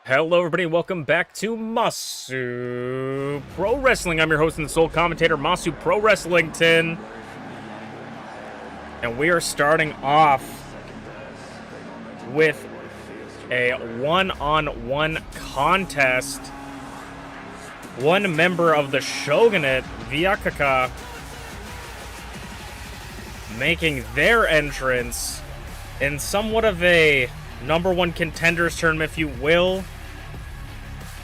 Hello everybody, welcome back to Masu Pro Wrestling. I'm your host and the sole commentator, Masu Pro Wrestlington. And we are starting off with a one-on-one contest. One member of the Shogunate, Vyakaka, making their entrance in somewhat of a #1 contenders tournament, if you will.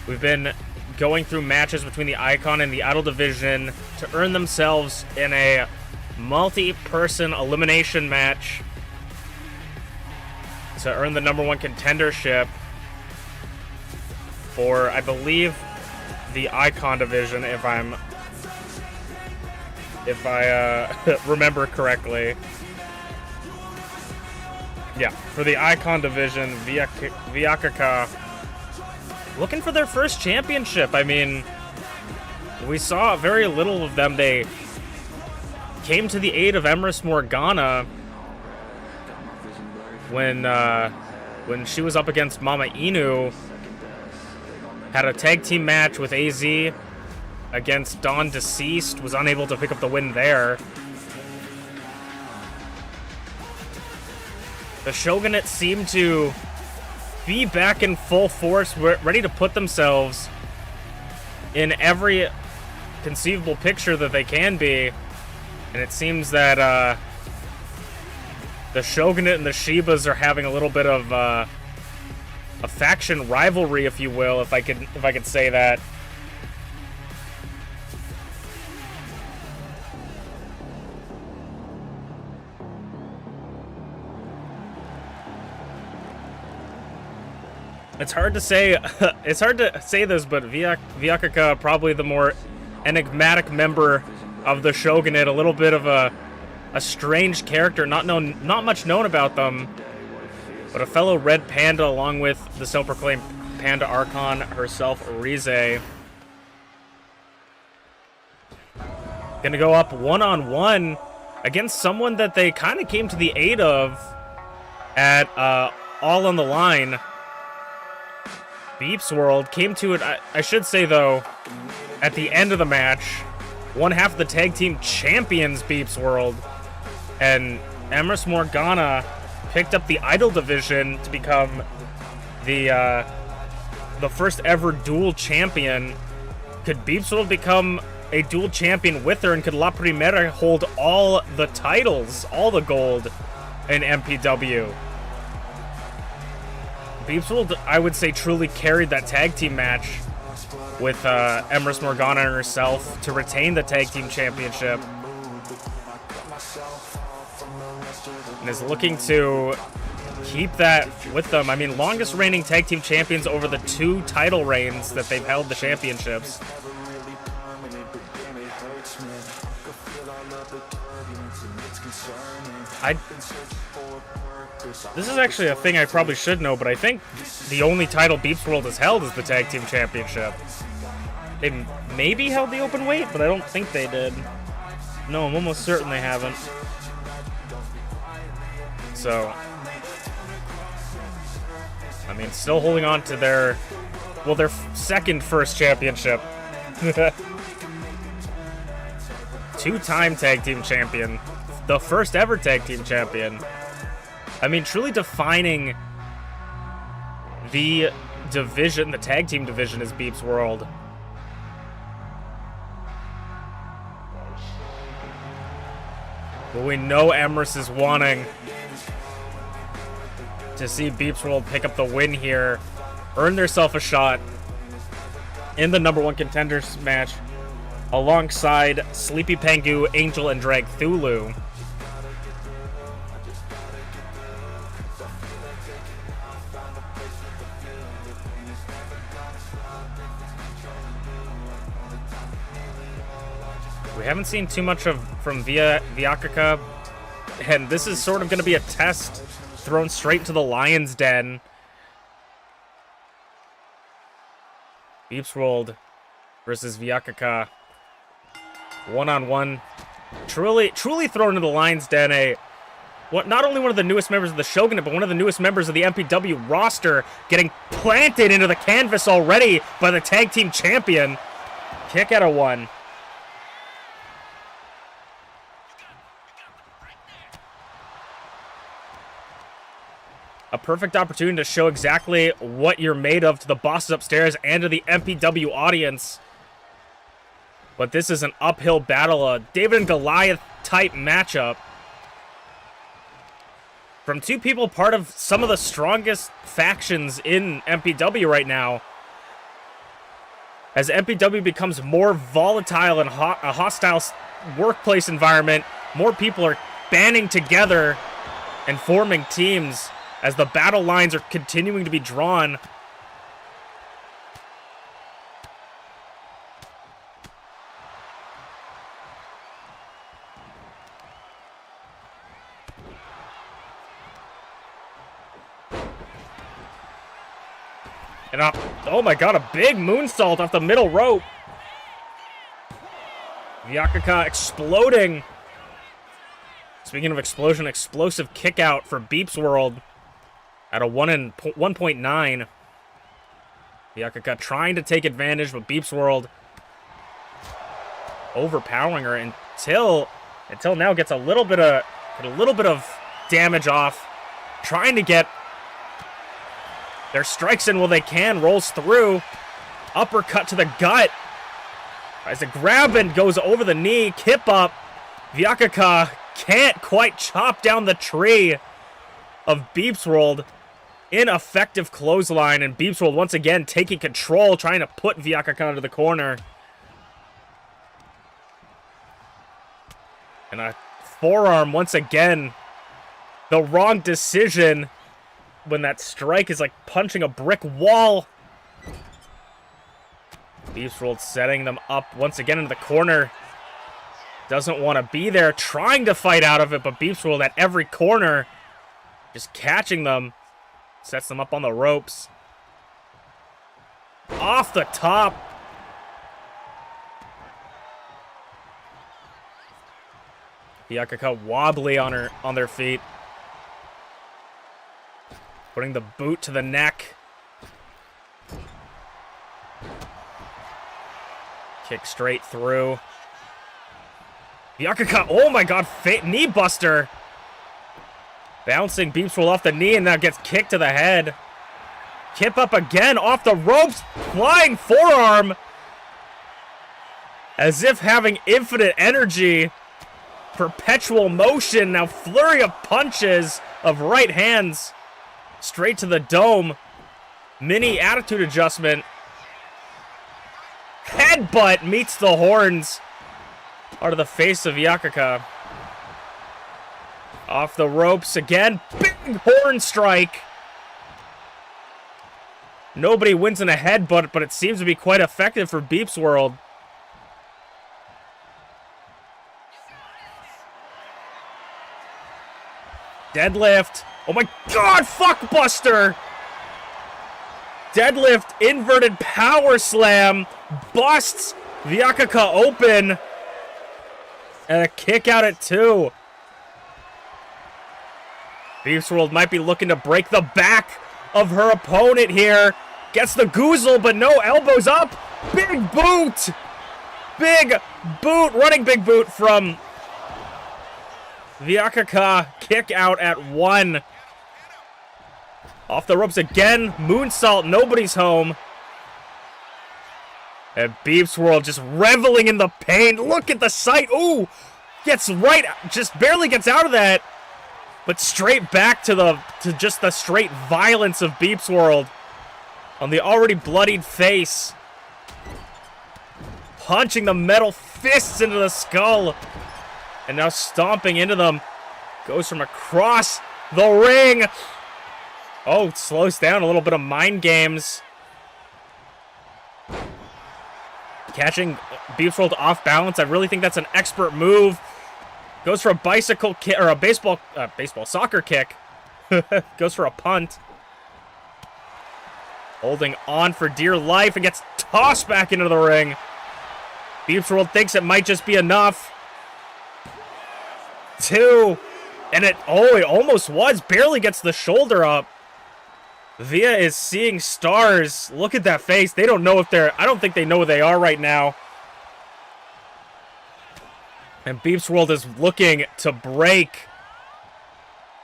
We've been going through matches between the Icon and the Idol division to earn themselves in a multi-person elimination match to earn the #1 contendership for, I believe, the Icon division, if I remember correctly. Yeah, for the Icon division, Vyakaka looking for their first championship. I mean, we saw very little of them. They came to the aid of Empress Morgana when she was up against MamaInu. Had a tag team match with AZ against Dawn Deceased. Was unable to pick up the win there. The Shogunate seemed to be back in full force, ready to put themselves in every conceivable picture that they can be. And it seems that the Shogunate and the Shibas are having a little bit of a faction rivalry, if you will, if I could say that. It's hard to say this, but Vyakaka, probably the more enigmatic member of the Shogunate, a little bit of a strange character, not much known about them, but a fellow Red Panda along with the self-proclaimed Panda Archon herself, Rize. Gonna go up one-on-one against someone that they kind of came to the aid of at All on the Line. ShmeepsWorld came to it, I should say, though, at the end of the match. One half of the tag team champions, ShmeepsWorld, and Empress Morgana picked up the Idol division to become the first ever dual champion. Could ShmeepsWorld become a dual champion with her, and could La Primera hold all the titles, all the gold in MPW? ShmeepsWorld, I would say, truly carried that tag team match with Empress Morgana and herself to retain the tag team championship, and is looking to keep that with them. I mean, longest reigning tag team champions over the 2 title reigns that they've held the championships. This is actually a thing I probably should know, but I think the only title ShmeepsWorld has held is the Tag Team Championship. They maybe held the open weight, but I don't think they did. No, I'm almost certain they haven't. So, I mean, still holding on to their second first championship. 2-time Tag Team Champion. The first ever Tag Team Champion. I mean, truly defining the division, the tag team division, is ShmeepsWorld. But we know Empress is wanting to see ShmeepsWorld pick up the win here, earn themselves a shot in the #1 contenders match alongside TheSleepyPengu, Angel, and Dragthulu. We haven't seen too much from Vyakaka, and this is sort of going to be a test thrown straight to the lion's den. ShmeepsWorld versus Vyakaka, one-on-one, truly thrown to the lion's den. not only one of the newest members of the Shogunate, but one of the newest members of the MPW roster, getting planted into the canvas already by the tag team champion. Kick out of 1. A perfect opportunity to show exactly what you're made of to the bosses upstairs and to the MPW audience. But this is an uphill battle, a David and Goliath type matchup. From two people part of some of the strongest factions in MPW right now. As MPW becomes more volatile and a hostile workplace environment, more people are banding together and forming teams as the battle lines are continuing to be drawn. And oh my god, a big moonsault off the middle rope. Vyakuka exploding. Speaking of explosion, explosive kick out for BeepsWorld at a 1.9. Vyakuka trying to take advantage, but BeepsWorld overpowering her until now gets a little bit of damage off, trying to get their strikes in while they can, rolls through, uppercut to the gut. As a grab and goes over the knee, kip up. Vyakuka can't quite chop down the tree of BeepsWorld. Ineffective clothesline, and BeepsWorld once again taking control, trying to put Vyakuka into the corner. And a forearm once again. The wrong decision when that strike is like punching a brick wall. BeepsWorld setting them up once again into the corner. Doesn't want to be there, trying to fight out of it, but BeepsWorld at every corner, just catching them. Sets them up on the ropes. Off the top. Vyakuka wobbly on their feet. Putting the boot to the neck. Kick straight through. Vyakuka, oh my god, knee buster. Bouncing BeepsWorld off the knee and now gets kicked to the head. Kip up again off the ropes. Flying forearm. As if having infinite energy. Perpetual motion. Now flurry of punches of right hands. Straight to the dome. Mini attitude adjustment. Headbutt meets the horns. Out of the face of Vyakuka. Off the ropes again. Big horn strike. Nobody wins in a headbutt, but it seems to be quite effective for BeepsWorld. Deadlift. Oh my god, fuckbuster! Deadlift, inverted power slam. Busts Vyakuka open. And a kick out at 2. BeepsWorld might be looking to break the back of her opponent here. Gets the goozle, but no, elbows up. Big boot. Big boot, running big boot from Vyakuka. Kick out at 1. Off the ropes again. Moonsault, nobody's home. And BeepsWorld just reveling in the pain. Look at the sight. Ooh, gets right, just barely gets out of that. But straight back to just the straight violence of BeepsWorld on the already bloodied face. Punching the metal fists into the skull. And now stomping into them. Goes from across the ring. Oh, it slows down. A little bit of mind games. Catching BeepsWorld off balance. I really think that's an expert move. Goes for a bicycle kick, or a soccer kick. Goes for a punt. Holding on for dear life and gets tossed back into the ring. BeepsWorld thinks it might just be enough. 2. And it almost was. Barely gets the shoulder up. Via is seeing stars. Look at that face. They don't know if they're... I don't think they know where they are right now. And MintyClovers is looking to break.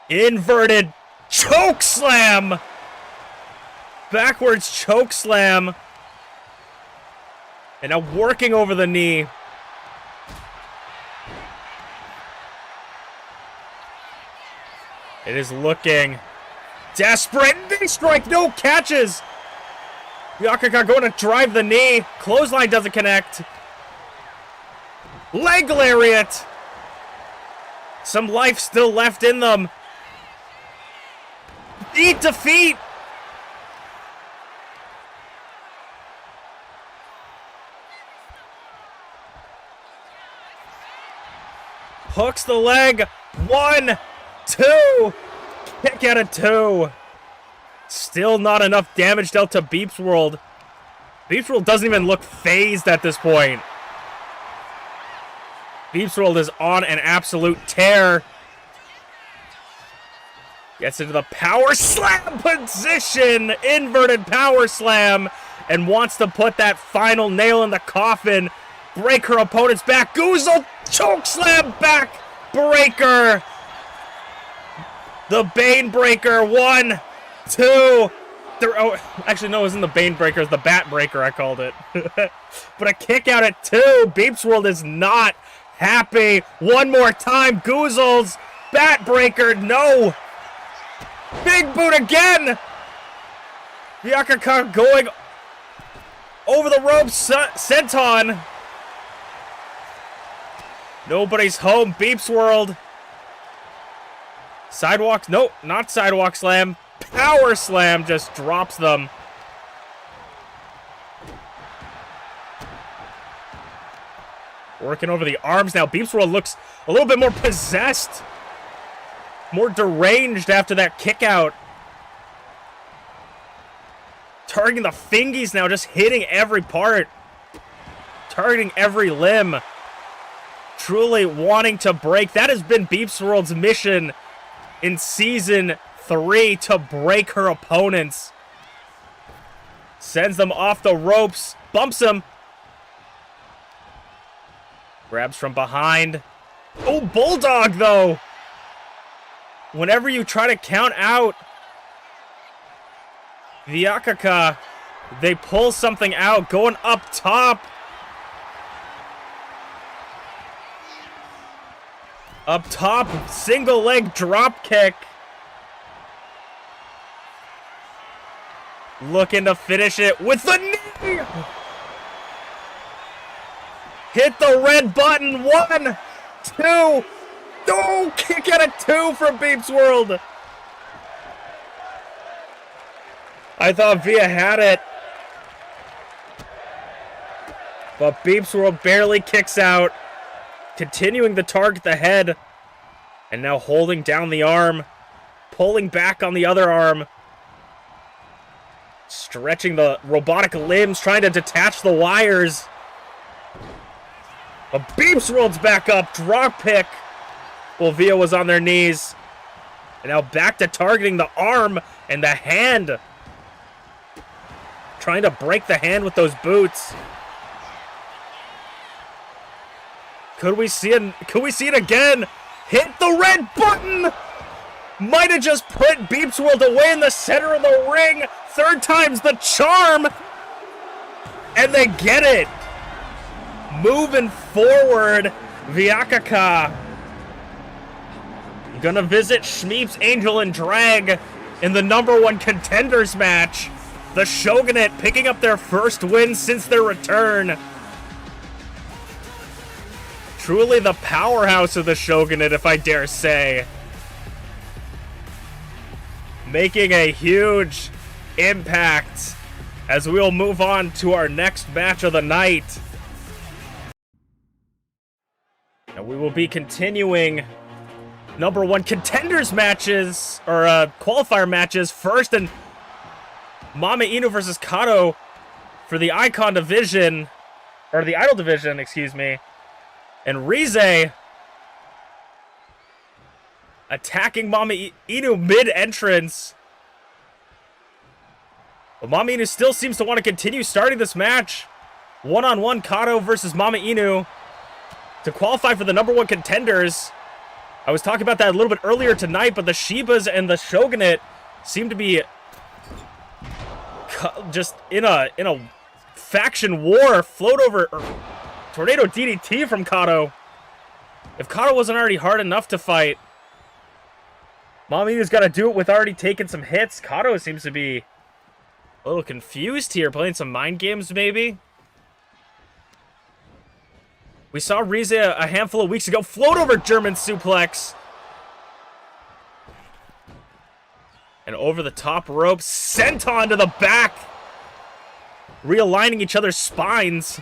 Inverted choke slam. Backwards choke slam. And now working over the knee. It is looking desperate. Knee strike, no catches. Viyakaka going to drive the knee. Clothesline doesn't connect. Leg lariat. Some life still left in them. Eat defeat. Hooks the leg. 1, 2. Kick out of 2. Still not enough damage dealt to MintyClovers. MintyClovers doesn't even look phased at this point. MintyClovers is on an absolute tear. Gets into the power slam position. Inverted power slam. And wants to put that final nail in the coffin. Break her opponent's back. Goozle choke slam back breaker. The Bane breaker. 1, 2, 3. Oh, actually, no, it wasn't the Bane breaker. It's the Bat breaker, I called it. But a kick out at 2. MintyClovers is not happy. One more time. Goozles. Bat breaker. No. Big boot again. Viyakaka going over the ropes. Senton. Nobody's home. MintyClovers. Sidewalk. Nope, not sidewalk slam. Power slam just drops them. Working over the arms now. MintyClovers looks a little bit more possessed. More deranged after that kick out. Targeting the fingies now. Just hitting every part. Targeting every limb. Truly wanting to break. That has been MintyClovers' mission in Season 3, to break her opponents. Sends them off the ropes. Bumps him. Grabs from behind. Oh, Bulldog, though. Whenever you try to count out Viyakaka, they pull something out. Going up top. Up top, single leg drop kick. Looking to finish it with the knee. Hit the red button. 1, 2. Oh, kick out of 2 from MintyClovers. I thought Via had it. But MintyClovers barely kicks out. Continuing to target the head. And now holding down the arm. Pulling back on the other arm. Stretching the robotic limbs. Trying to detach the wires. But MintyClovers back up. Drop pick. Well, Via was on their knees. And now back to targeting the arm and the hand. Trying to break the hand with those boots. Could we see it? Could we see it again? Hit the red button! Might have just put MintyClovers away in the center of the ring. 3rd time's the charm. And they get it. Moving forward, Viyakaka gonna visit Shmeeps, Angel, and Drag in the #1 contenders match. The Shogunate picking up their first win since their return. Truly the powerhouse of the Shogunate, if I dare say. Making a huge impact as we'll move on to our next match of the night. And we will be continuing #1 contenders matches, or qualifier matches. First, and MamaInu versus Kato for the Icon division, or the Idol division, excuse me. And Rize attacking MamaInu mid-entrance. But MamaInu still seems to want to continue starting this match. One-on-one Kodo versus MamaInu to qualify for the #1 contenders. I was talking about that a little bit earlier tonight, but the Shibas and the Shogunate seem to be just in a faction war. Float over tornado DDT from Kodo. If Kodo wasn't already hard enough to fight, MamaInu's got to do it with already taking some hits. Kodo seems to be a little confused here, playing some mind games maybe. We saw Rize a handful of weeks ago float over German suplex. And over the top rope, senton to the back. Realigning each other's spines.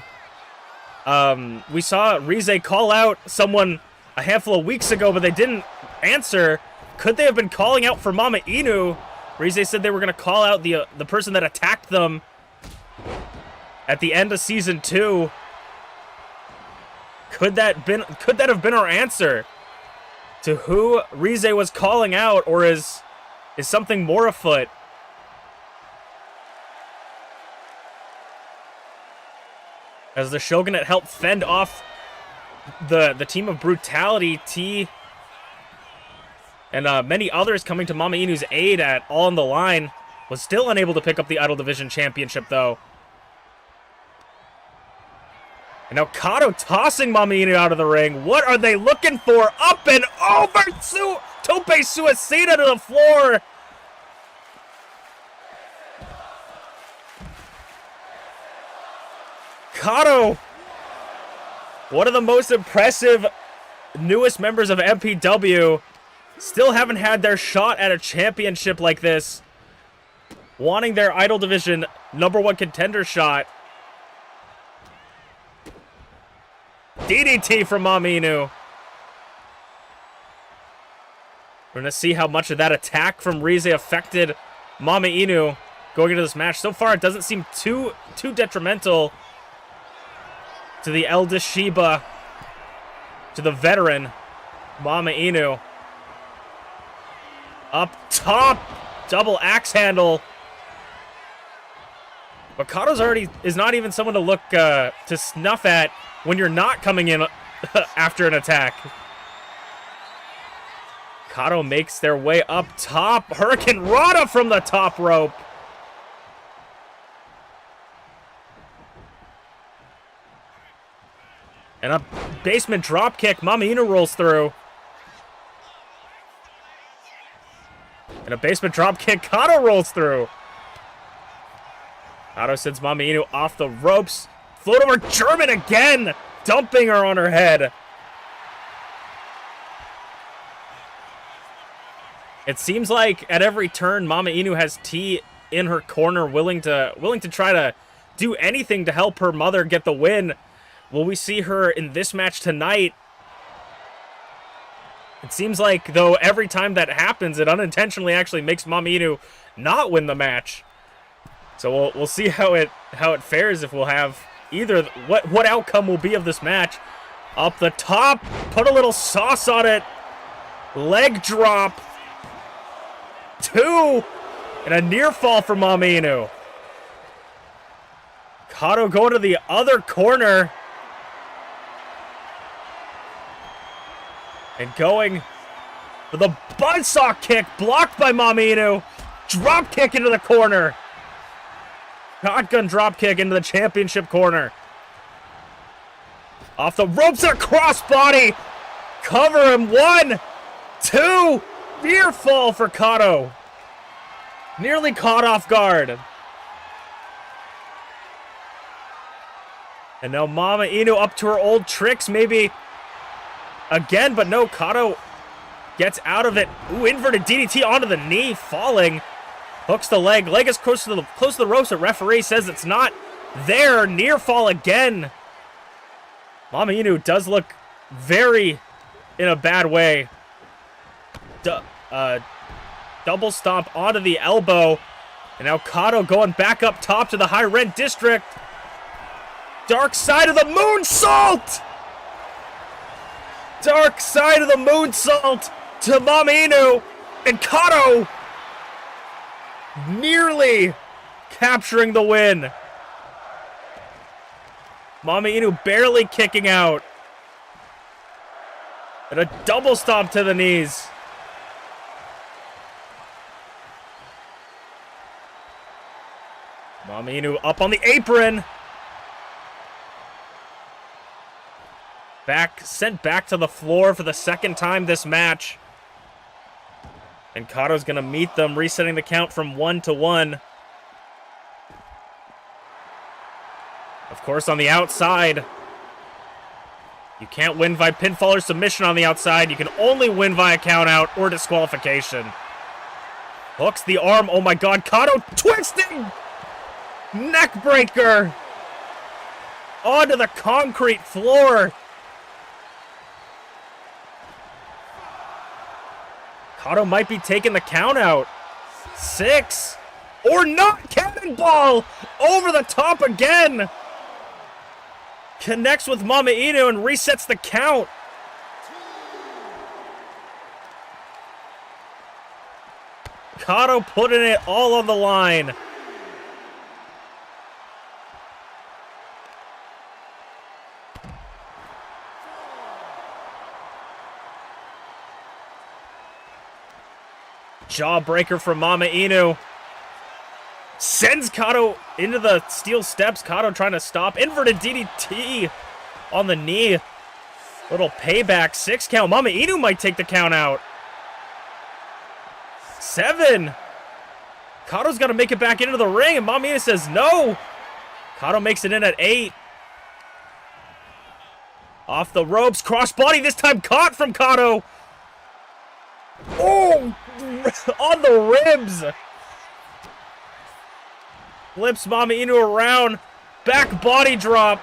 We saw Rize call out someone a handful of weeks ago, but they didn't answer. Could they have been calling out for MamaInu? Rize said they were going to call out the person that attacked them at the end of Season 2. Could that have been our answer to who Rize was calling out, or is something more afoot? As the Shogunate helped fend off the team of Brutality, T, and many others coming to MamaInu's aid at All on the Line, was still unable to pick up the Idol Division Championship, though. And now Kodo tossing MamaInu out of the ring. What are they looking for? Up and over! Tope Suicida to the floor! Kodo, one of the most impressive newest members of MPW, still haven't had their shot at a championship like this. Wanting their Idol Division #1 contender shot. DDT from MamaInu. We're going to see how much of that attack from Rize affected MamaInu going into this match. So far, it doesn't seem too detrimental to the eldest Shiba, to the veteran MamaInu. Up top, double axe handle. But Kodo's is not even someone to look to snuff at when you're not coming in after an attack. Kodo makes their way up top. Hurricane Rana from the top rope. And a basement drop kick. MamaInu rolls through. And a basement drop kick. Kodo rolls through. Kodo sends MamaInu off the ropes. Float over German again. Dumping her on her head. It seems like at every turn, MamaInu has T in her corner, willing to try to do anything to help her mother get the win. Will we see her in this match tonight? It seems like, though, every time that happens, it unintentionally actually makes MamaInu not win the match. So we'll see how it fares, if we'll have either what outcome will be of this match. Up the top, put a little sauce on it. Leg drop. 2, and a near fall for MamaInu. Kodo going to the other corner. And going for the buzzsaw kick, blocked by MamaInu. Drop kick into the corner. Shotgun drop kick into the championship corner. Off the ropes, a crossbody. Cover him. 1, 2. Near fall for Kodo. Nearly caught off guard. And now MamaInu up to her old tricks, maybe again, but no, Kodo gets out of it. Ooh, inverted DDT onto the knee, falling. Hooks the leg. Leg is close to the ropes. The referee says it's not there. Near fall again. MamaInu does look very in a bad way. Double stomp onto the elbow. And now Kodo going back up top to the high rent district. Dark side of the moonsault! Dark side of the moonsault! to MamaInu, and Kodo nearly capturing the win. MamaInu barely kicking out. And a double stomp to the knees. MamaInu up on the apron. Sent back to the floor for the second time this match. And Kodo's gonna meet them, resetting the count from 1-1. Of course, on the outside, you can't win via pinfall or submission on the outside. You can only win via countout or disqualification. Hooks the arm. Oh my god, Kodo twisting! Neck breaker! Onto the concrete floor. Kodo might be taking the count out. 6. Or not. Cannonball over the top again. Connects with MamaInu and resets the count. Kodo putting it all on the line. Jawbreaker from MamaInu. Sends Kodo into the steel steps. Kodo trying to stop. Inverted DDT on the knee. Little payback. 6 count. MamaInu might take the count out. 7. Kodo's got to make it back into the ring, and MamaInu says no. Kodo makes it in at 8. Off the ropes. Crossbody this time caught from Kodo. Oh! On the ribs. Flips MamaInu around. Back body drop.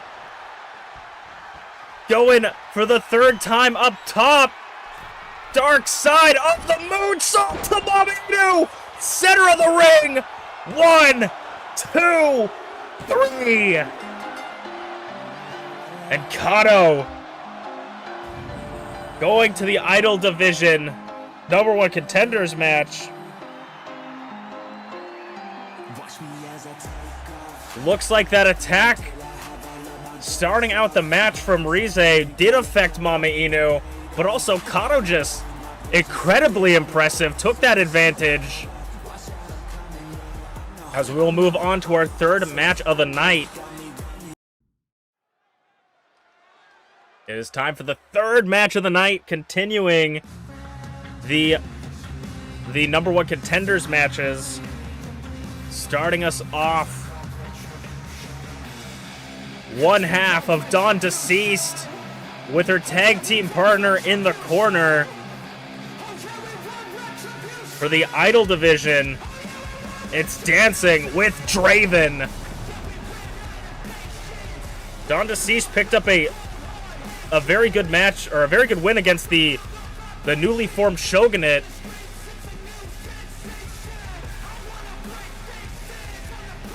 Going for the 3rd time up top. Dark side of the moonsault to MamaInu. Center of the ring. 1, 2, 3. And Kodo going to the Idol Division #1 contenders match. Looks like that attack starting out the match from Rize did affect MamaInu, but also Kodo just incredibly impressive, took that advantage. As we will move on to our 3rd match of the night. It is time for the 3rd match of the night, continuing the #1 contenders matches. Starting us off, one half of Dawn Deceased with her tag team partner in the corner for the Idol Division. It's Dancing with Draven. Dawn Deceased picked up a very good match, or a very good win against the newly formed Shogunate.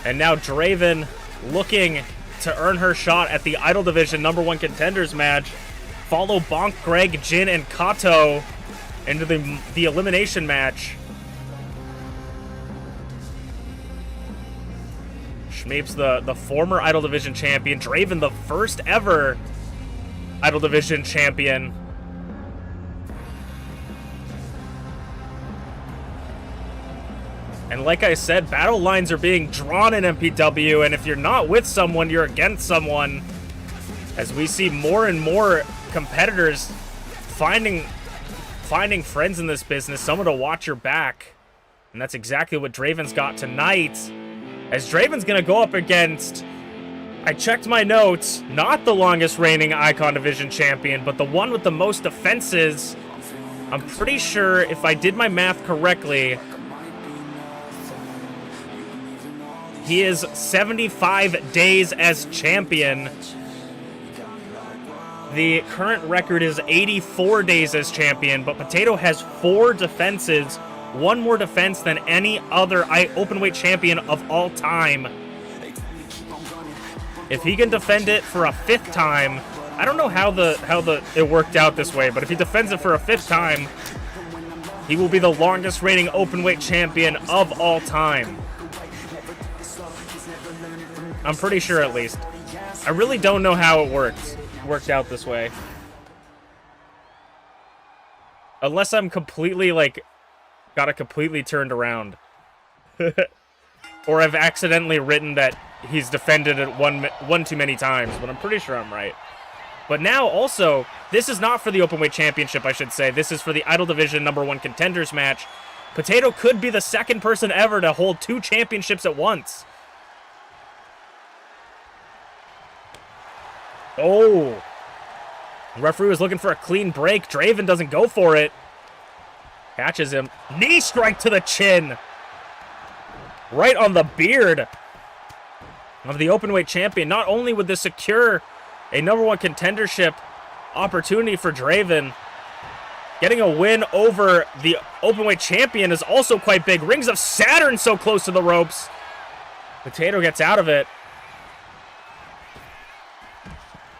And now Draven looking to earn her shot at the Idol Division #1 contenders match. Follow Bonk, Greg, Jin, and Kato into the elimination match. Shmeeps, the former Idol Division champion. Draven, the first ever Idol Division champion. And like I said, battle lines are being drawn in MPW, and if you're not with someone, you're against someone. As we see more and more competitors finding friends in this business, someone to watch your back. And that's exactly what Draven's got tonight. As Draven's gonna go up against, I checked my notes, not the longest reigning Icon Division champion, but the one with the most defenses. I'm pretty sure, if I did my math correctly, he is 75 days as champion. The current record is 84 days as champion, but Potato has 4 defenses, 1 more defense than any other openweight champion of all time. If he can defend it for a 5th time, I don't know how it worked out this way, but if he defends it for a 5th time, he will be the longest reigning openweight champion of all time. I'm pretty sure, at least. I really don't know how it worked out this way. Unless I'm completely, like, got it completely turned around. Or I've accidentally written that he's defended it one too many times, but I'm pretty sure I'm right. But now, also, this is not for the Openweight Championship, I should say. This is for the Idol Division #1 Contenders match. Potato could be the second person ever to hold 2 championships at once. Oh. The referee was looking for a clean break. Draven doesn't go for it. Catches him. Knee strike to the chin. Right on the beard of the Openweight champion. Not only would this secure a #1 contendership opportunity for Draven, getting a win over the Openweight champion is also quite big. Rings of Saturn so close to the ropes. Potato gets out of it.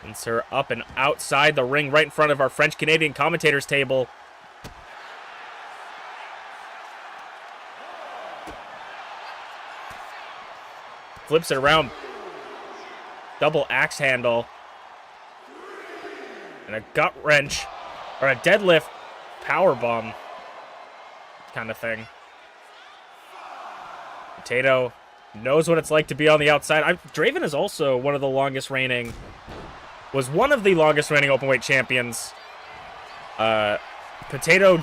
Sends her up and outside the ring right in front of our French-Canadian commentators table. Flips it around. Double axe handle. And a gut wrench. Or a deadlift powerbomb kind of thing. Potato knows what it's like to be on the outside. Draven is also one of the longest reigning... was one of the longest reigning openweight champions. Potato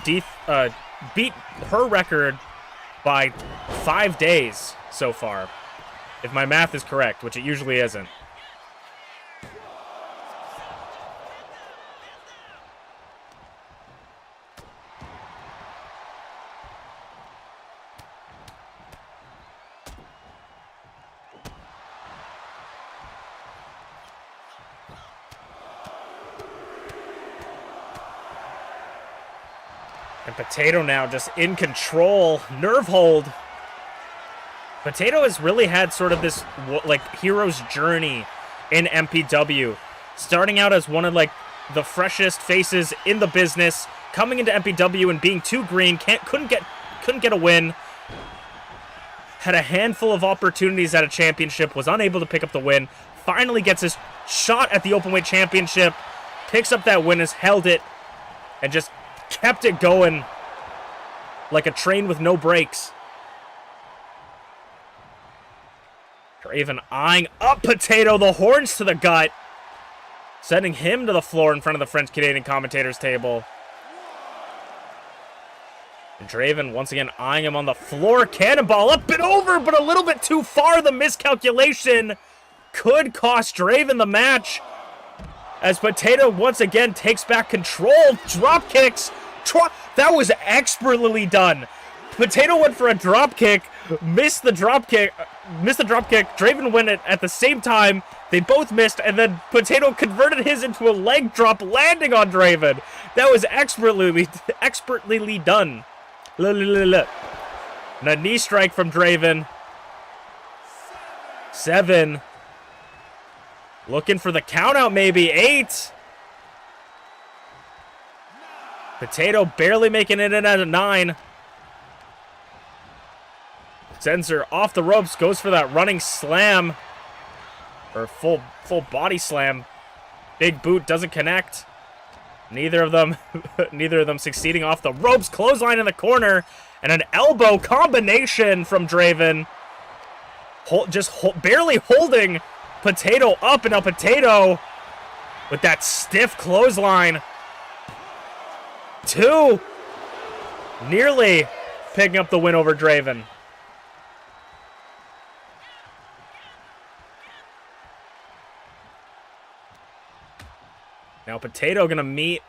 beat her record by 5 days so far. If my math is correct, which it usually isn't. And Potato now just in control. Nerve hold. Potato has really had sort of this, like, hero's journey in MPW. Starting out as one of, like, the freshest faces in the business. Coming into MPW and being too green. Couldn't get a win. Had a handful of opportunities at a championship. Was unable to pick up the win. Finally gets his shot at the Openweight Championship. Picks up that win, has held it. And just kept it going like a train with no brakes. Draven eyeing up Potato, the horns to the gut. Sending him to the floor in front of the French-Canadian commentators table. And Draven once again eyeing him on the floor. Cannonball up and over, but a little bit too far. The miscalculation could cost Draven the match. As Potato once again takes back control. Drop kicks. That was expertly done. Potato went for a drop kick. Missed the drop kick. Draven went at the same time. They both missed. And then Potato converted his into a leg drop, landing on Draven. That was expertly done. And a knee strike from Draven. 7. Looking for the countout, maybe. 8. Potato barely making it in at a 9. Sends her off the ropes. Goes for that running slam. Or full body slam. Big boot doesn't connect. Neither of them succeeding off the ropes. Clothesline in the corner. And an elbow combination from Draven. Barely holding Potato up, and now Potato with that stiff clothesline. 2. Nearly picking up the win over Draven. Now Potato gonna meet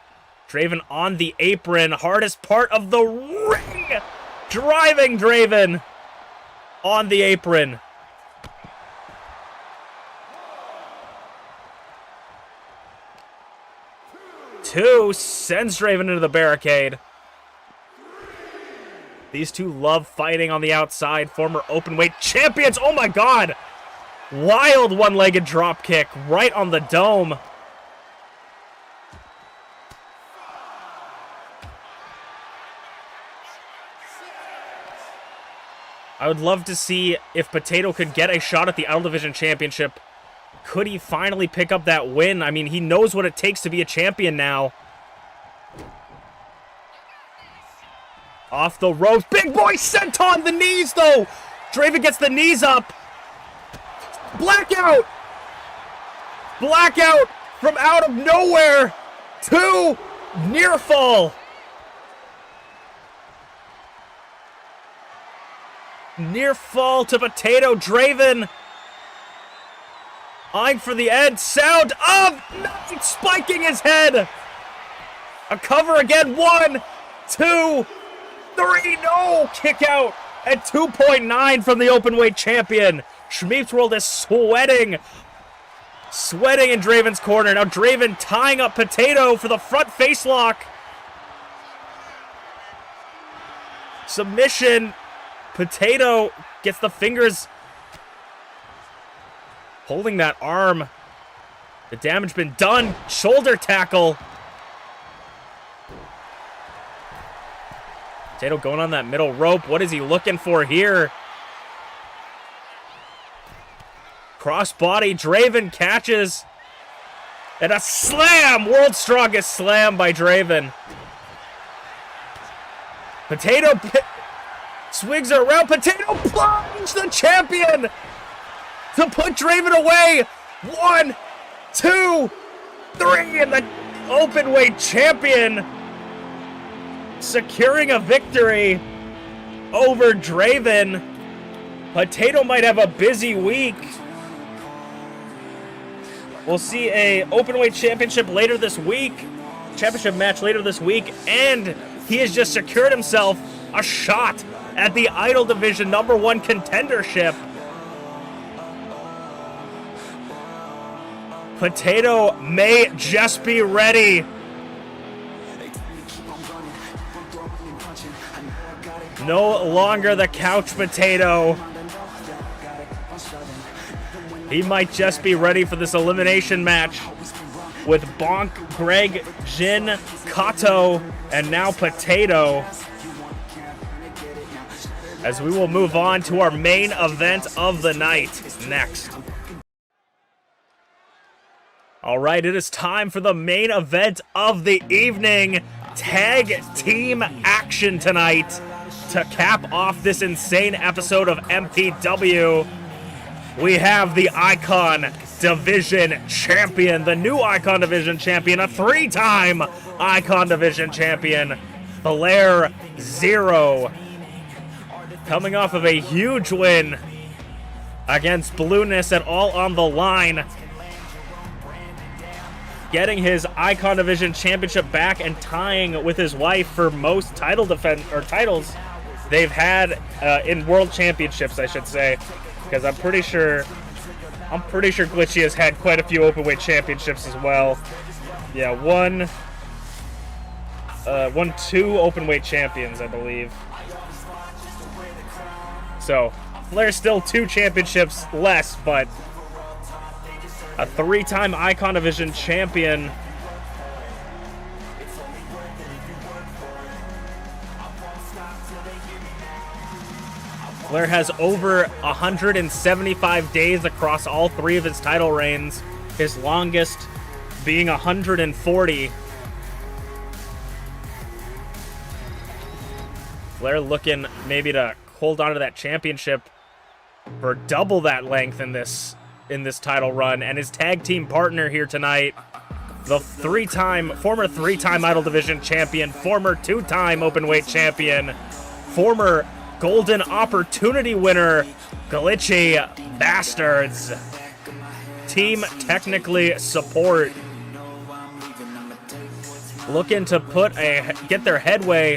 Draven on the apron. Hardest part of the ring. Driving Draven on the apron. 2 sends Draven into the barricade. These two love fighting on the outside. Former openweight champions. Oh my god! Wild one-legged drop kick right on the dome. I would love to see if Potato could get a shot at the Idol Division Championship. Could he finally pick up that win? I mean, he knows what it takes to be a champion now. Off the ropes. Big boy senton the knees, though. Draven gets the knees up. Blackout. Blackout from out of nowhere. 2 near fall. Near fall to Potato. Draven eyeing for the end. Sound of Knight spiking his head. A cover again. 1, 2, 3. No! Kick out at 2.9 from the openweight champion. ShmeepsWorld is sweating. Sweating in Draven's corner. Now Draven tying up Potato for the front face lock. Submission. Potato gets the fingers. Holding that arm. The damage been done. Shoulder tackle. Potato going on that middle rope. What is he looking for here? Crossbody. Draven catches. And a slam. World's strongest slam by Draven. Potato swings it around. Potato plunge the champion to put Draven away. 1, 2, 3. And the openweight champion securing a victory over Draven. Potato might have a busy week. We'll see a openweight championship later this week. Championship match later this week. And he has just secured himself a shot at the Idol Division #1 contendership. Potato may just be ready. No longer the couch potato. He might just be ready for this elimination match with Bonk, Greg, Jin, Kato, and now Potato. As we will move on to our main event of the night next. All right, it is time for the main event of the evening. Tag team action tonight to cap off this insane episode of MPW. We have the Icon Division Champion, the new Icon Division Champion, a 3-time Icon Division Champion, FlairZero, coming off of a huge win against Blueness at All on the Line, getting his Icon Division Championship back and tying with his wife for most titles they've had in World Championships, I should say. Because I'm pretty sure Glitchy has had quite a few openweight championships as well. Yeah, won 2 openweight champions, I believe. So Flair's still 2 championships less, but a 3-time Icon Division champion. Flair has over 175 days across all 3 of his title reigns, his longest being 140. Flair looking maybe to hold on to that championship for double that length in this title run. And his tag team partner here tonight, the former 3-time Idol Division champion, former 2-time openweight champion, former Golden Opportunity winner, GlitchyBasturds. Team technically support. Looking to get their headway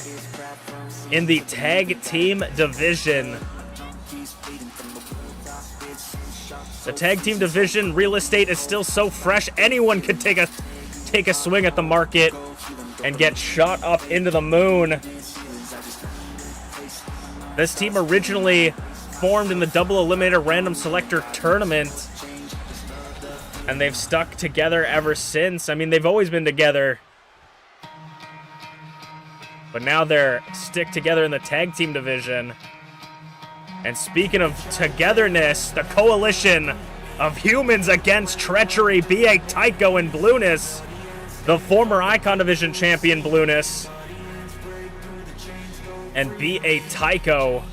in the tag team division. The tag team division real estate is still so fresh, anyone could take a swing at the market and get shot up into the moon. This team originally formed in the Double Eliminator Random Selector Tournament, and they've stuck together ever since. I mean, they've always been together, but now they're stick together in the tag team division. And speaking of togetherness, the coalition of humans against treachery, B.A. Tycho and Blueness, the former Icon Division champion Blueness, and B.A. Tycho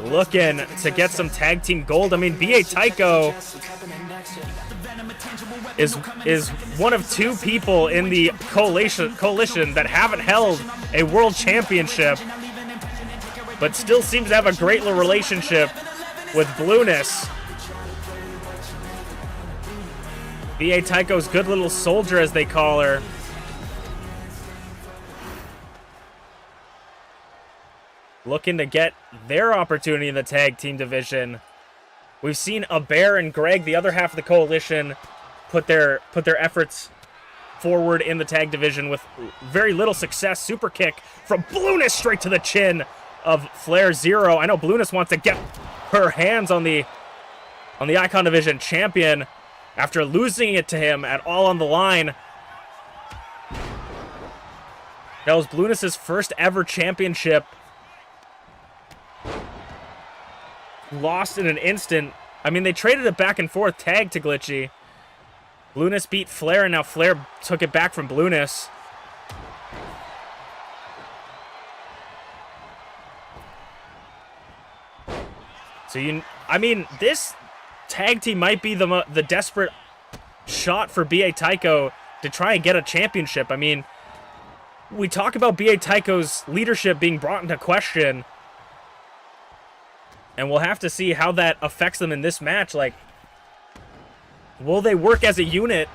looking to get some tag team gold. I mean, B.A. Tycho is one of two people in the coalition that haven't held a world championship, but still seems to have a great relationship with Blueness. B.A. Tycho's good little soldier, as they call her. Looking to get their opportunity in the tag team division. We've seen Bear and Greg, the other half of the coalition, put their efforts forward in the tag division with very little success. Super kick from Blueness straight to the chin of FlairZero. I know Blueness wants to get her hands on the Icon Division champion after losing it to him at All on the Line. That was Blueness's first ever championship. Lost in an instant. I mean, they traded a back and forth tag to Glitchy. Blueness beat Flair, and now Flair took it back from Blueness. So I mean, this tag team might be the desperate shot for B.A. Tycho to try and get a championship. I mean, we talk about B.A. Tycho's leadership being brought into question, and we'll have to see how that affects them in this match. Like, will they work as a unit?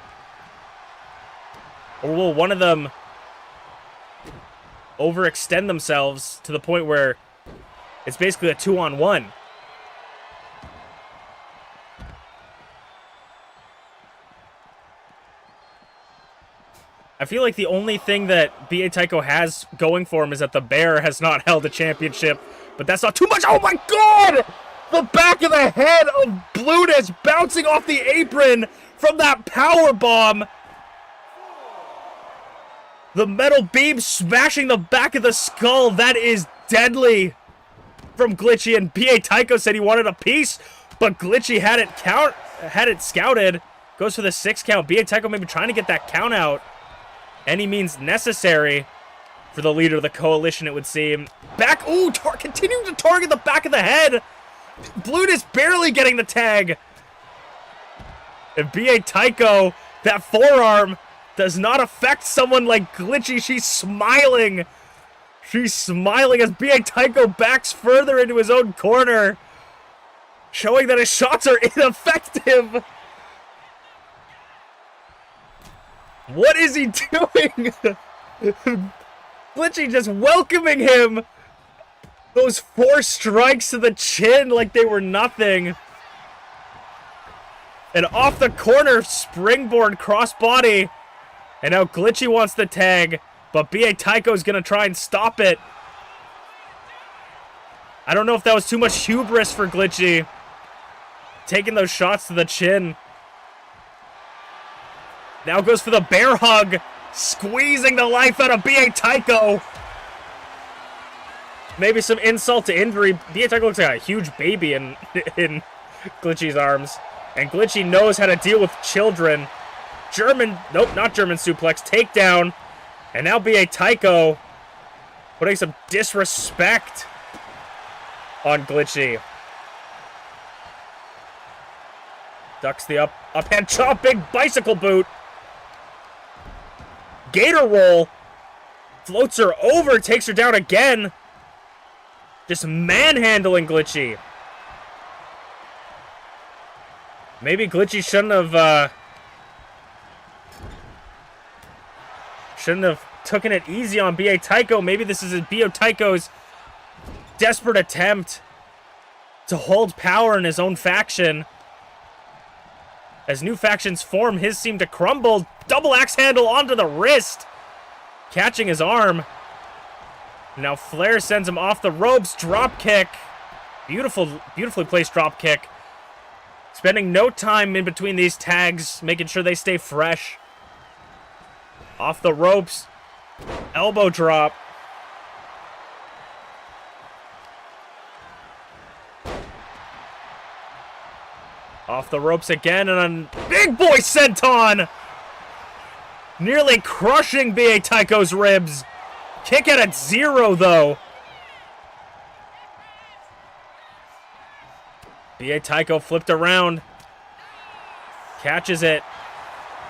Or will one of them overextend themselves to the point where it's basically a 2-on-1? I feel like the only thing that B.A. Tycho has going for him is that the Bear has not held a championship. But that's not too much. Oh my god! The back of the head of Blueness bouncing off the apron from that power bomb. The metal beam smashing the back of the skull. That is deadly from Glitchy. And B.A. Tycho said he wanted a piece, but Glitchy had it scouted. Goes for the 6 count. B.A. Tycho maybe trying to get that count out. Any means necessary for the leader of the coalition, it would seem. Back, ooh, continuing to target the back of the head. Blueness barely getting the tag. And B.A. Tycho, that forearm does not affect someone like Glitchy. She's smiling. She's smiling as B.A. Tycho backs further into his own corner, showing that his shots are ineffective. What is he doing? Glitchy just welcoming him. Those 4 strikes to the chin like they were nothing. And off the corner, springboard crossbody. And now Glitchy wants the tag, but B.A. Tycho is going to try and stop it. I don't know if that was too much hubris for Glitchy, taking those shots to the chin. Now goes for the bear hug, squeezing the life out of B.A. Tycho. Maybe some insult to injury. B.A. Tycho looks like a huge baby in Glitchy's arms. And Glitchy knows how to deal with children. Nope, not German suplex. Takedown. And now B.A. Tycho putting some disrespect on Glitchy. Ducks the uphand chop, big bicycle boot. Gator roll. Floats her over, takes her down again. Just manhandling Glitchy. Maybe Glitchy shouldn't have taken it easy on B.A. Tycho. Maybe this is B.A. Tycho's desperate attempt to hold power in his own faction. As new factions form, his seem to crumble. Double axe handle onto the wrist, catching his arm. Now Flair sends him off the ropes. Drop kick. Beautifully placed drop kick. Spending no time in between these tags, making sure they stay fresh. Off the ropes. Elbow drop. Off the ropes again, and a big boy senton! Nearly crushing B.A. Tycho's ribs. Kick out at 0, though. B.A. Tycho flipped around. Catches it.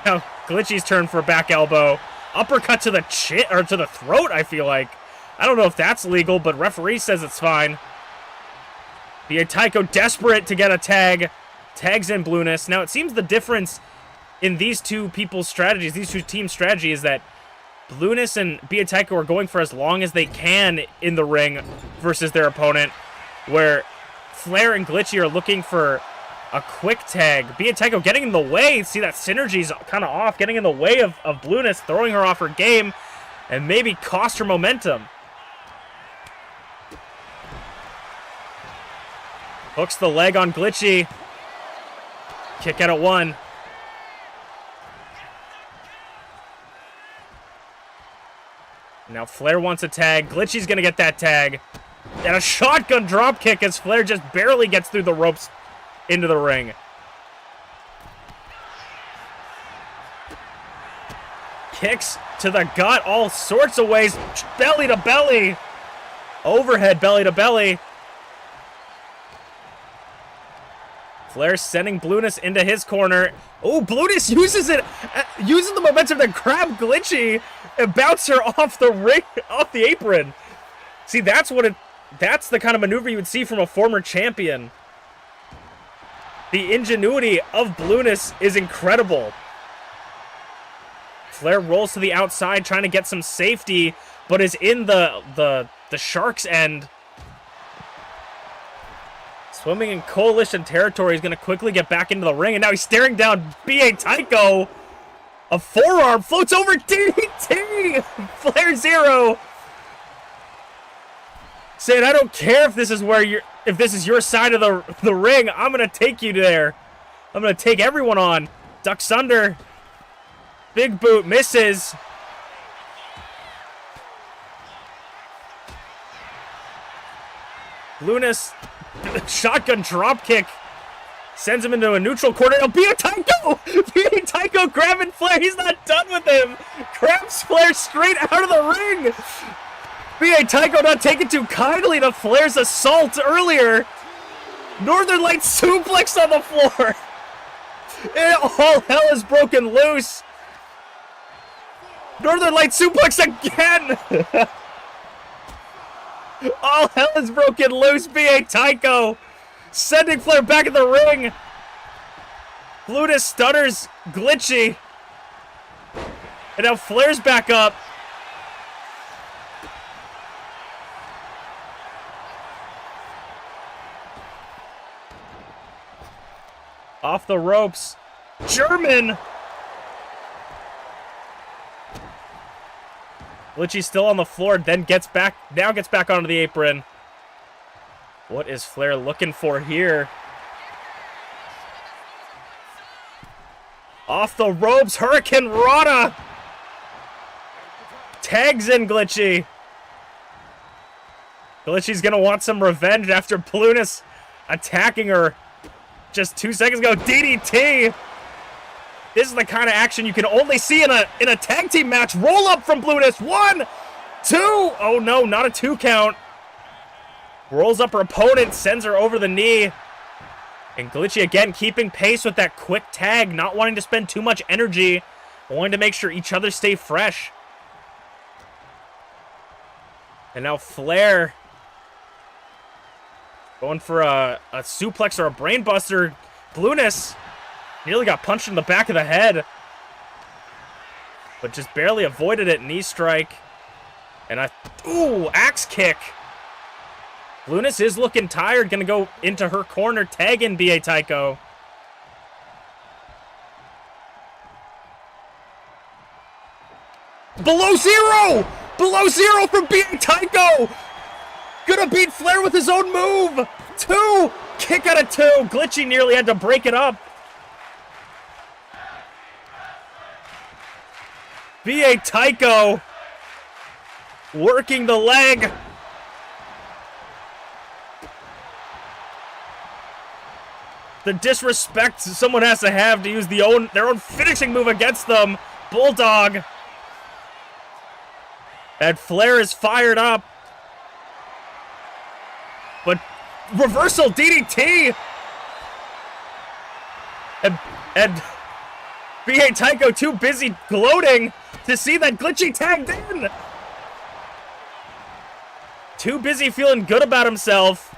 Now, Glitchy's turn for a back elbow. Uppercut to the chin, or to the throat, I feel like. I don't know if that's legal, but referee says it's fine. B.A. Tycho desperate to get a tag. Tags in Blueness. Now, it seems the difference in these two people's strategies, these two teams' strategy, is that Blueness and B.A. Tycho are going for as long as they can in the ring versus their opponent, where Flair and Glitchy are looking for a quick tag. B.A. Tycho getting in the way. See, that synergy's kind of off, getting in the way of Blueness, throwing her off her game, and maybe cost her momentum. Hooks the leg on Glitchy. Kick out at 1. Now Flair wants a tag. Glitchy's going to get that tag. And a shotgun drop kick as Flair just barely gets through the ropes into the ring. Kicks to the gut all sorts of ways. Belly to belly. Overhead belly to belly. Flair sending Blueness into his corner. Oh, Blueness uses it, using the momentum to grab Glitchy and bounce her off the ring, off the apron. See, that's the kind of maneuver you would see from a former champion. The ingenuity of Blueness is incredible. Flair rolls to the outside, trying to get some safety, but is in the Shark's end. Swimming in Coalition territory. He's going to quickly get back into the ring, and now he's staring down B.A. Tycho. A forearm floats over DDT. FlairZero saying, I don't care if this is if this is your side of the ring. I'm going to take you there. I'm going to take everyone on. Ducks under. Big boot misses. Blueness. Shotgun drop kick sends him into a neutral corner. Oh, B.A. Tycho! B.A. Tycho grabbing Flair. He's not done with him. Grabs Flair straight out of the ring. B.A. Tycho not taking too kindly to Flair's assault earlier. Northern Light suplex on the floor. And all hell is broken loose. Northern Light suplex again. All hell is broken loose. B.A. Tycho sending Flair back in the ring. Blueness stutters Glitchy. And now Flair's back up. Off the ropes. German. Glitchy's still on the floor, then gets back onto the apron. What is Flair looking for here? Off the ropes, Hurricane Rana. Tags in Glitchy. Glitchy's gonna want some revenge after Blueness attacking her just 2 seconds ago. DDT. This is the kind of action you can only see in a tag team match. Roll up from Blueness. 1, 2. Oh no, not a 2 count. Rolls up her opponent, sends her over the knee. And Glitchy again keeping pace with that quick tag, not wanting to spend too much energy, wanting to make sure each other stay fresh. And now Flair going for a suplex or a brainbuster. Blueness nearly got punched in the back of the head, but just barely avoided it. Knee strike. And axe kick. Blueness is looking tired. Gonna go into her corner, tagging B.A. Tycho. Below zero! Below zero from B.A. Tycho! Gonna beat Flair with his own move! 2! Kick out of 2. Glitchy nearly had to break it up. B.A. Tycho working the leg. The disrespect someone has to have to use their own finishing move against them. Bulldog. And Flair is fired up. But reversal DDT. And B.A. Tycho too busy gloating to see that Glitchy tagged in. Too busy feeling good about himself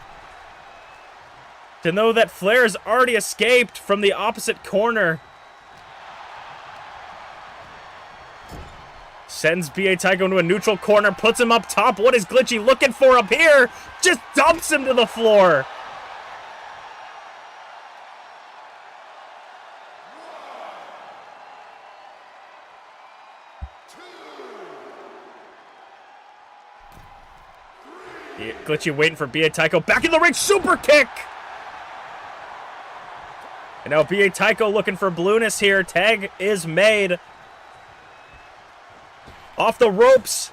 to know that Flair has already escaped from the opposite corner. Sends B.A. Tycho into a neutral corner, puts him up top. What is Glitchy looking for up here? Just dumps him to the floor. Glitchy waiting for B.A. Tycho. Back in the ring, super kick! And now B.A. Tycho looking for blueness here. Tag is made. Off the ropes.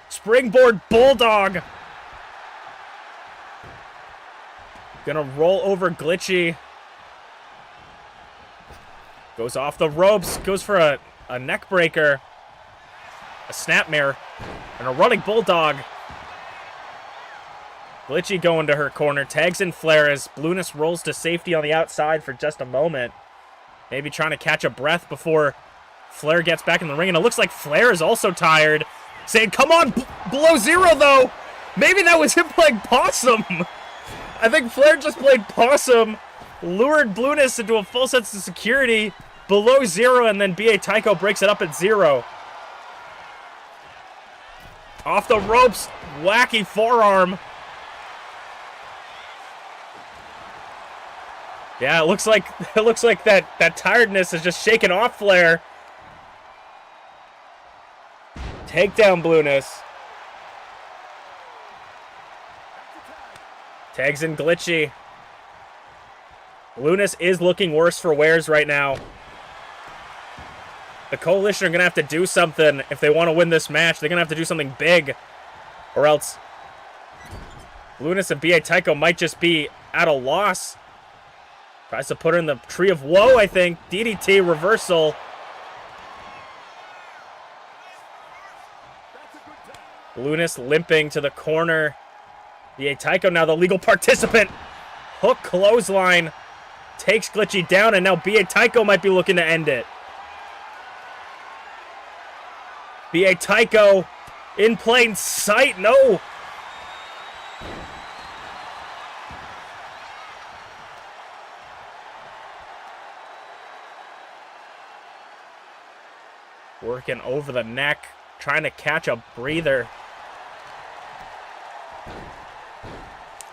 Springboard Bulldog. Gonna roll over Glitchy. Goes off the ropes. Goes for a neck breaker. A snapmare. And a running Bulldog. Glitchy going to her corner. Tags in Flair as blueness rolls to safety on the outside for just a moment. Maybe trying to catch a breath before Flair gets back in the ring. And it looks like Flair is also tired. Saying, come on, below zero, though. Maybe that was him playing possum. I think Flair just played possum. Lured blueness into a full sense of security. Below zero, and then B.A. Tycho breaks it up at zero. Off the ropes. Wacky forearm. Yeah, it looks like that tiredness is just shaking off Flair. Takedown blueness. Tags in Glitchy. Blueness is looking worse for wears right now. The Coalition are going to have to do something if they want to win this match. They're going to have to do something big. Or else Blueness and B.A. Tycho might just be at a loss. Tries to put her in the tree of woe, I think. DDT reversal. Blueness limping to the corner. B.A. Tycho now the legal participant. Hook clothesline. Takes Glitchy down, and now B.A. Tycho might be looking to end it. B.A. Tycho in plain sight. No. Working over the neck, trying to catch a breather.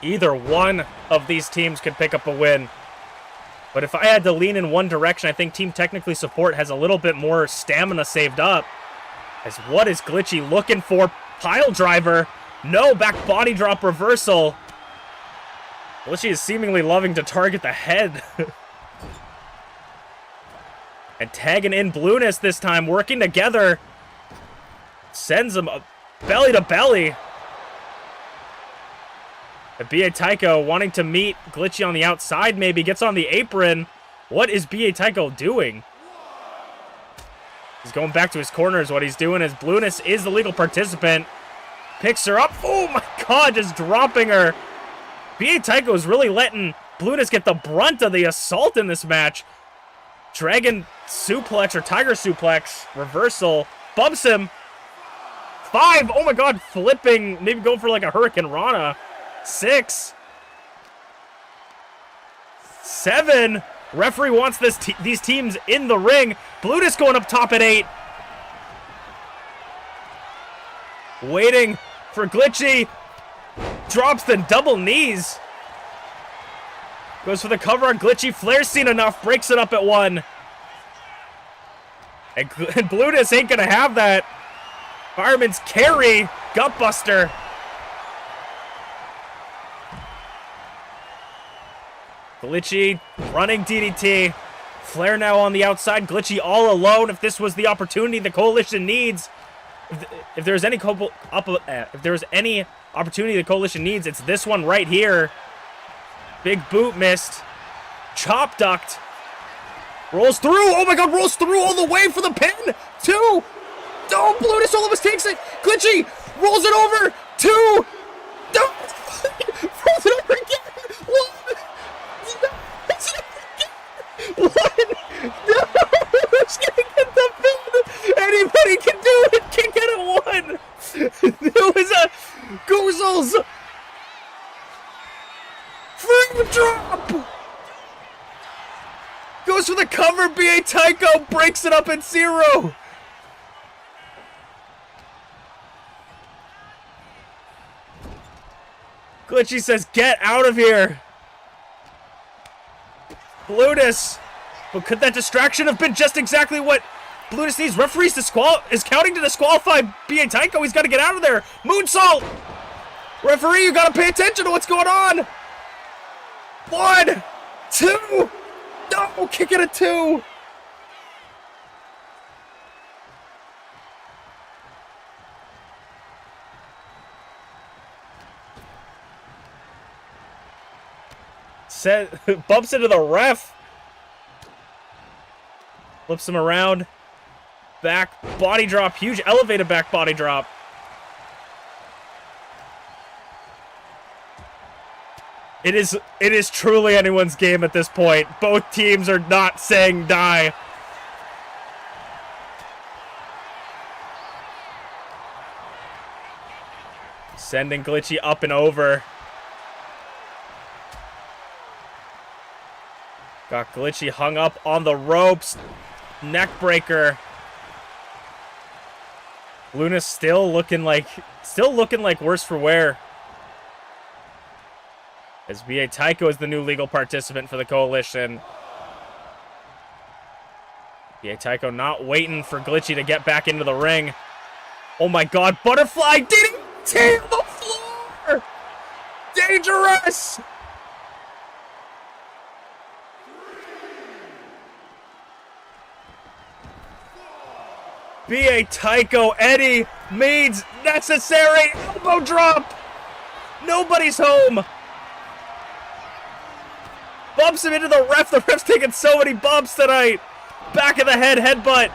Either one of these teams could pick up a win. But if I had to lean in one direction, I think Team Technically Support has a little bit more stamina saved up. As what is Glitchy looking for? Pile driver. No, back body drop reversal. Glitchy is seemingly loving to target the head. And tagging in Blueness this time, working together. Sends him belly to belly. And B.A. Tycho wanting to meet Glitchy on the outside maybe. Gets on the apron. What is B.A. Tycho doing? He's going back to his corner is what he's doing as Blueness is the legal participant. Picks her up. Oh my god, just dropping her. B.A. Tycho is really letting Blueness get the brunt of the assault in this match. Dragon suplex or tiger suplex. Reversal. Bumps him. 5. Oh my god. Flipping. Maybe going for like a Hurricane Rana. 6. 7. Referee wants these teams in the ring. Blueness going up top at 8. Waiting for Glitchy. Drops the double knees. Goes for the cover on Glitchy. Flair's seen enough. Breaks it up at 1. And Blueness ain't going to have that. Fireman's carry. Gutbuster. Glitchy running DDT. Flair now on the outside. Glitchy all alone. If this was the opportunity the Coalition needs, if there's any opportunity the Coalition needs, it's this one right here. Big boot missed. Chop ducked. Rolls through. Oh my god, rolls through all the way for the pin. 2. Oh, Blutus almost takes it. Glitchy rolls it over. 2. No. Rolls it over again. 1. No. Who's gonna get the pin? Anybody can do it. Can get it 1. There was a Goozles. Frame drop. Goes for the cover. BA Tycho breaks it up in 0. Glitchy says, get out of here. Blutus. But could that distraction have been just exactly what Blutus needs? Referees is counting to disqualify BA Tycho. He's got to get out of there. Moonsault. Referee, you got to pay attention to what's going on. 1, 2. No, kick it at 2. Bumps into the ref. Flips him around. Back body drop. Huge elevated back body drop. It is truly anyone's game at this point. Both teams are not saying die. Sending Glitchy up and over. Got Glitchy hung up on the ropes. Neck breaker. Luna's still looking like worse for wear. As BA Tycho is the new legal participant for the Coalition. BA Tycho not waiting for Glitchy to get back into the ring. Oh my god, butterfly DDT on the floor! Dangerous! BA Tycho, Eddie means necessary elbow drop! Nobody's home! Bumps him into the ref. The ref's taking so many bumps tonight. Back of the head, headbutt.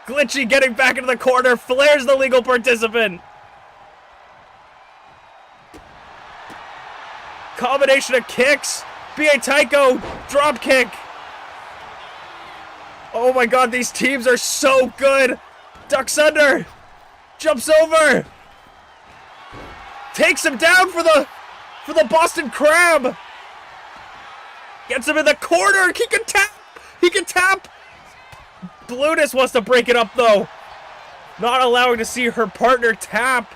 Glitchy getting back into the corner. Flair's the legal participant. Combination of kicks. BA Tycho, drop kick. Oh my god, these teams are so good. Ducks under. Jumps over. Takes him down for the Boston Crab. Gets him in the corner. He can tap. He can tap. Blutus wants to break it up, though. Not allowing to see her partner tap.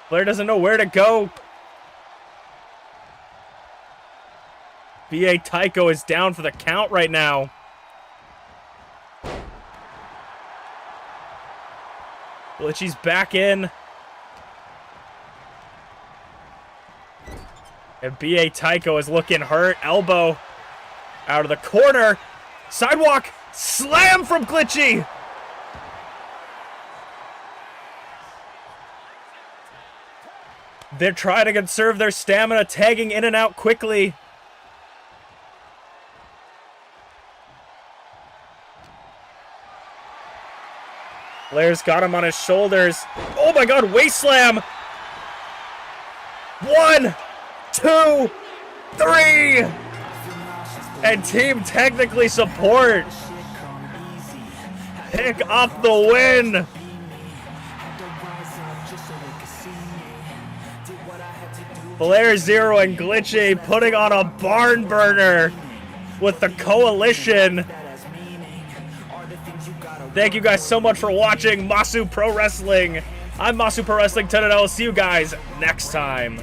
Flair doesn't know where to go. BA Tycho is down for the count right now. Glitchy's back in. And BA Tycho is looking hurt. Elbow out of the corner. Sidewalk slam from Glitchy. They're trying to conserve their stamina, tagging in and out quickly. Flair's got him on his shoulders. Oh my god, waist slam. 1, 2, 3. And team technically support. Pick up the win. FlairZero and Glitchy putting on a barn burner with the Coalition. Thank you guys so much for watching Masu Pro Wrestling. I'm Masu Pro Wrestling 10-0. See you guys next time.